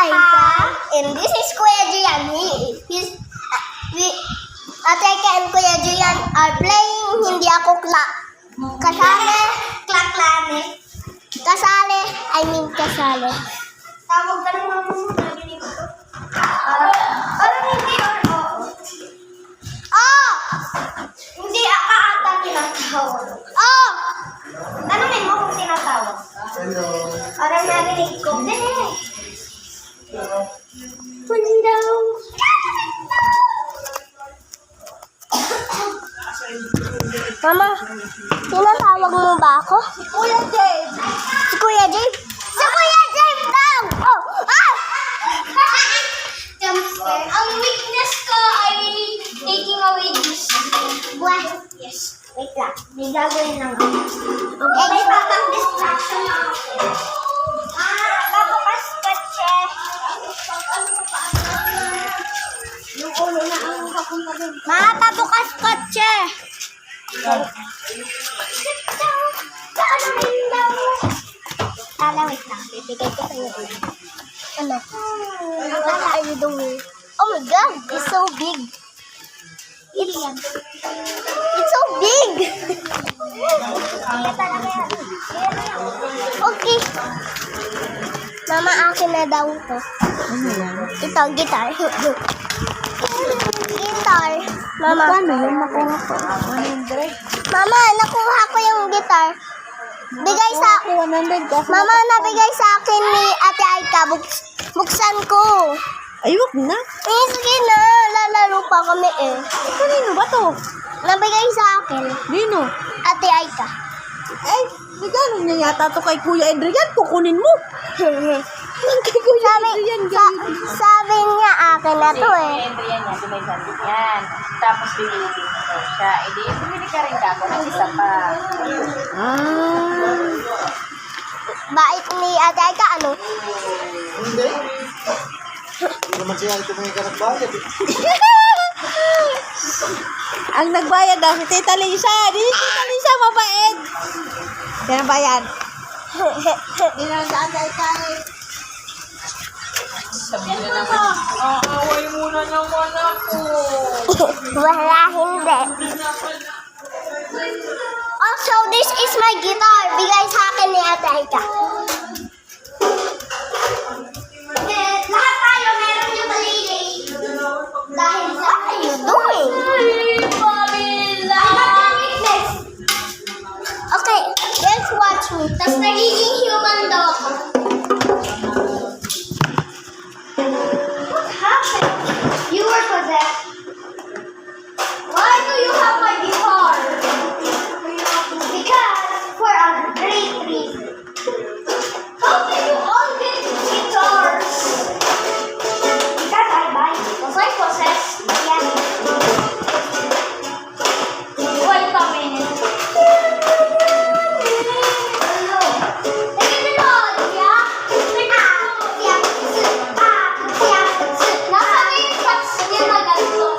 Aika. And this is Kuya Gian. Ate Aika and Kuya Gian are playing hindi ako kasali. Klaklane. Kasali. I mean kasali. Tawag ka naman mo. Parang hindi or oo. Oh! Hindi ata tinatawag. Oh! Tanungin mo kung tinatawag. Hello. Parang narinig ko. Window. Mama, tinatawag mo ba ako? Kuya Dave! Si Kuya Dave? Si Kuya Dave daw! Oh! Ah! Jumpscare. Ang weakness ko ay taking away this. What? Yes. Wait lang. May gagawin lang ako. Okay. May batang distraction na ako. Pabukas kotse. Yung ulo na ang kapunta doon. Pabukas kotse. Wait lang. Bibigay ko sa'yo. Ano? What are you doing? Oh my God! It's so big. It's so big! Okay. Mama, akin na daw ito. Ano yan? Ito, guitar. Guitar. Mama. Paano yun? Nakuha ko. 100? Mama, nakuha ko yung guitar. Bigay sa... 100 kasi. Mama, nabigay sa akin ni Ate Aika. Buksan ko. Ay, wag na. Sige na. Lalaro pa kami eh. Kanino ba to? Nabigay sa akin. Nino? Ate Aika. Ay, regalo niya yata to kay Kuya Adrian. Kukunin mo. Kay Kuya Adrian. Sabi niya akin na to eh. Adrian yan, si may sabi yan. Tapos bibili din mo siya. E di, bumili ka rin ako ng isa pa. Ah. Bait ni Ate Aika, ano? Hindi. Hindi naman siya ito may karagbayad. Ang nagbayad daw si Tita Lisa. Di Tita Lisa mabait. Kaya bayad. Hindi naman sa Ate Aika eh. Sabihin na naman, away muna naman ako. Wala, hindi. Also, this is my guitar. Bigay sa akin ni Ate Aika. Lahat tayo meron yung malili. Dahil sa... What are you doing? Okay, let's watch me. Tapos nagiging human daw ako. What happened? You were possessed. Why do you have my guitar? Because for a great reason. How did you all get guitars? Because I buy it. Because I possess. Yeah. Wait a minute. Hello. Take it on, yeah? Take it on. Nasa na yung touch niya na ganito.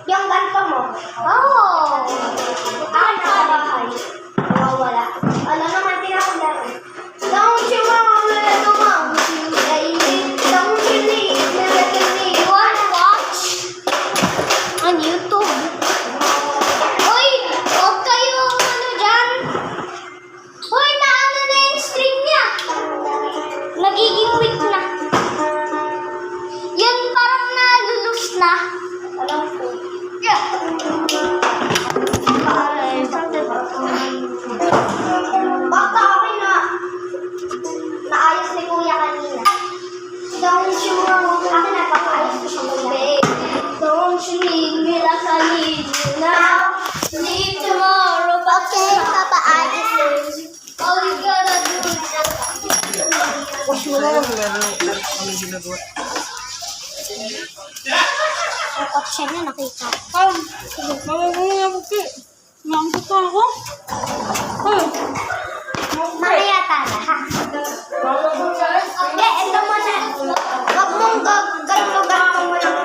Yung ganito mo. Oh! Akin na ka bahay. Wala. Ano naman tinakularo? Don't you wanna do monkey, baby? Don't you need me, baby? You wanna watch? On YouTube. Uy! Huwag kayo ano dyan. Uy! Naano na yung string niya. Nagiging weak na. Yan parang nalulus na. Alam ko. Yeah. Baka akin na naayos ni Kuya kanina. Don't you know? Akin na papaayos ko siya kuya. Don't you need me like I need you now? Leave tomorrow, but okay, papaayos. All you gotta do is Push mo na lang. Ano ginagawa? Yung kotse niya, nakita. Mamaya tala, ha? Okay, ito muna. Huwag mong ganto-ganto mo lang.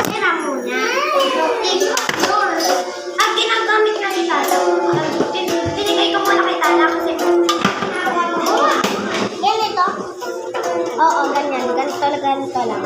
Tira muna. Ang ginagamit na ni Tala, binigay ko muna kay Tala kasi ganito? Oo, ganyan. Ganito lang.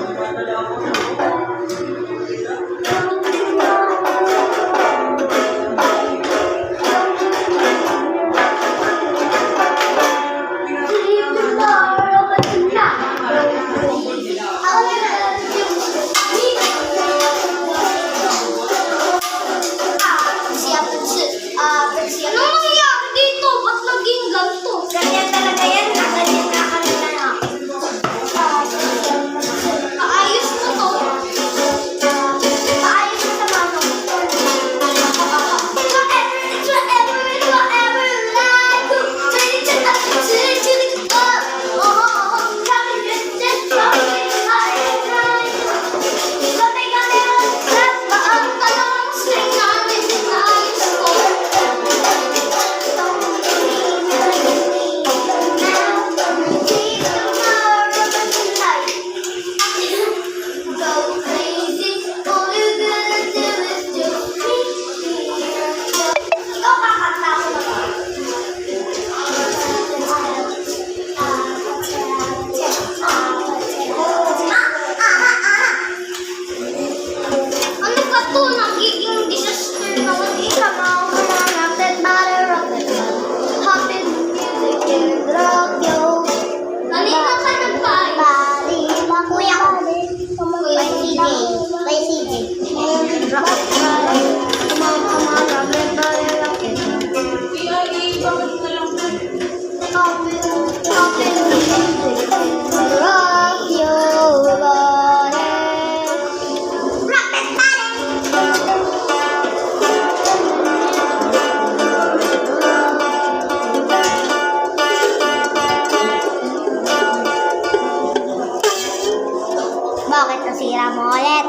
Ano nangyari dito? Ba't naging ganito? Ganyan talaga yan. Ganyan na kami na. Maayos mo to. Maayos mo sa mama. It's whatever life do. Turn it to the up. Oh, coming just flowing high. Gabi ang trap. Ang kalawang string namin. Maayos ko. Ano ba to? Nagiging disaster naman. Kanina ka nagpaayos. Kuya ko. Kay CJ. Bakit nasira mo ulit?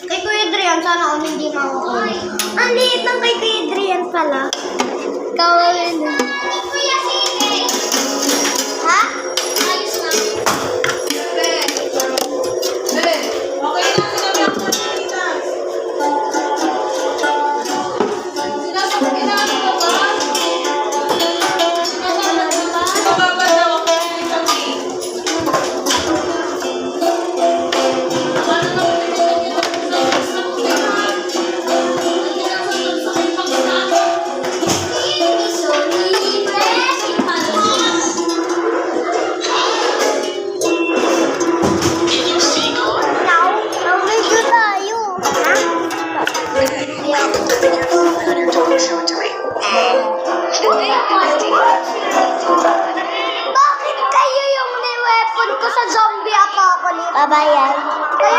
Kay Kuya Adrian, sana ako hindi makukuha. Ang liit lang kay Kuya Adrian pala. Ikaw rin. Kay Kuya Sige. Ha? Ayos na. Bakit kayo yung ni-weapon ko sa zombie apocalypse? Babayan.